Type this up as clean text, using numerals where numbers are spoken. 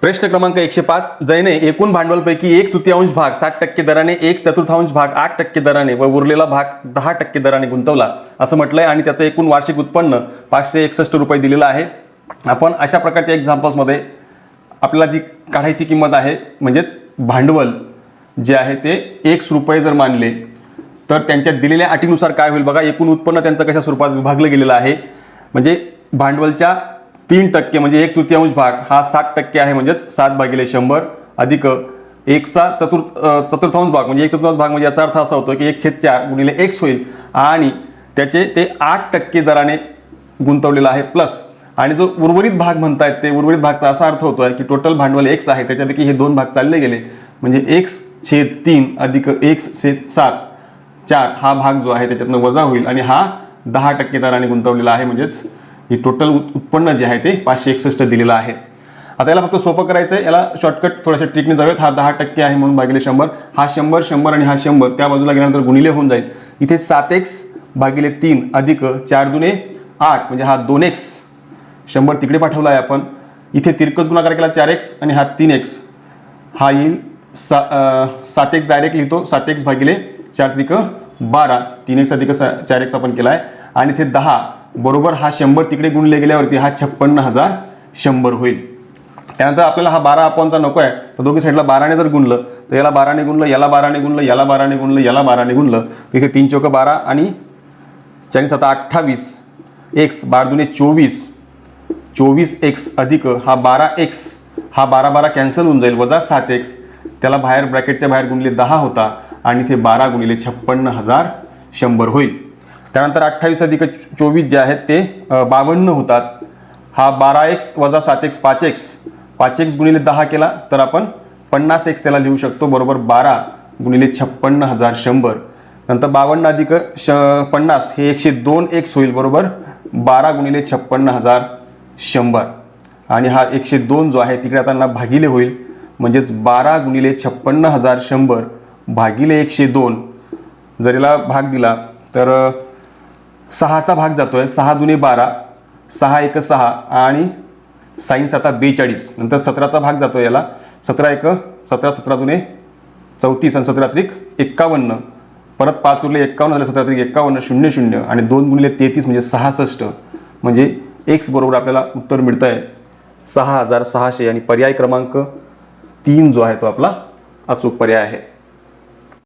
प्रश्न क्रमांक 105. जयने एकूण भांडवलपैकी 1/3 भाग 60% दराने, 1/4 भाग 8% दराने व उरलेला भाग 10% दराने गुंतवला असं म्हटलंय आणि त्याचं एकूण वार्षिक उत्पन्न 561 रुपये दिलेलं आहे. आपण अशा प्रकारच्या एक्झाम्पल्समध्ये आपल्याला जी काढायची किंमत आहे म्हणजेच भांडवल जे आहे ते ₹1 जर मानले तर त्यांच्या दिलेल्या अटीनुसार काय होईल बघा. एकूण उत्पन्न त्यांचं कशा स्वरूपात विभागलं गेलेलं आहे म्हणजे भांडवलच्या 3% म्हणजे 1/3 भाग हा 60% आहे म्हणजेच 7/100 अधिक 1/4 भाग म्हणजे 1/4 भाग म्हणजे याचा अर्थ असा होतो की 1/4 गुणिले x होईल आणि त्याचे ते 8% दराने गुंतवलेला आहे प्लस आणि जो उर्वरित भाग म्हणतायत ते उर्वरित भागचा असा अर्थ होतोय की टोटल भांडवल x आहे त्याच्यापैकी हे 2 भाग चालले गेले म्हणजे x/3 अधिक 1/7 4 हा भाग जो आहे त्याच्यातनं वजा होईल आणि हा 10% दराने गुंतवलेला आहे म्हणजेच ही टोटल उत्पन्न जे आहे ते 561 दिलेलं आहे. आता याला फक्त सोपं करायचं आहे. याला शॉर्टकट थोड्याशा ट्रिकने जाऊयात. हा 10% आहे म्हणून भागिले 100 हा 100 100 आणि हा 100 त्या बाजूला गेल्यानंतर गुणिले होऊन जाईल. इथे 7x/3 अधिक 4 दुने 8 म्हणजे हा 2x 100 तिकडे पाठवला आहे आपण. इथे तिरकस गुणाकार केला 4x आणि हा 3x हा येईल 7x डायरेक्ट लिहितो 7x/4 त्रिक 12 3x अधिक 4x आपण केला आहे आणि इथे 10 बरोबर हा 100 तिकडे गुणले गेल्यावरती हा 56,100 होईल. त्यानंतर आपल्याला हा 12 नको आहे तर दोघी साईडला 12ने जर गुणलं तर याला 12ने गुणलं याला 12ने गुणलं याला 12ने गुणलं याला 12ने गुणलं तर इथे 3 चौक 12 आणि 4 7 28 x 12 दुने 24x अधिक हा 12x हा 12 कॅन्सल होऊन जाईल वजा 7x त्याला बाहेर ब्रॅकेटच्या बाहेर गुणिले 10 होता आणि इथे 12 गुणिले 56,100 होईल. त्यानंतर 28 अधिक 24 जे आहेत ते 52 होतात. हा 12x वजा 7x 5x गुणिले 10 केला तर आपण 50x त्याला लिहू शकतो बरोबर 12 गुणिले 56,100. नंतर 52 अधिक 50 हे 102x होईल बरोबर 12 गुणिले 56,100 आणि हा 102 जो आहे तिकडे आता भागिले होईल म्हणजेच 12 गुणिले 56,100 भागिले 102. जर याला भाग दिला तर 6चा भाग जातोय 6 दुने 12 6 1 6 आणि साइन 7 42 नंतर 17चा भाग जातोय याला 17 1 17 17 दुने 34 आणि 17 त्रिक 51 परत 5 उरले 51 झाले 17 त्रिक 51 0 0 आणि 2 गुणिले 33 म्हणजे 66 म्हणजे x बरोबर आपल्याला उत्तर मिळतं आहे 6,600 आणि पर्याय क्रमांक 3 जो आहे तो आपला अचूक पर्याय आहे.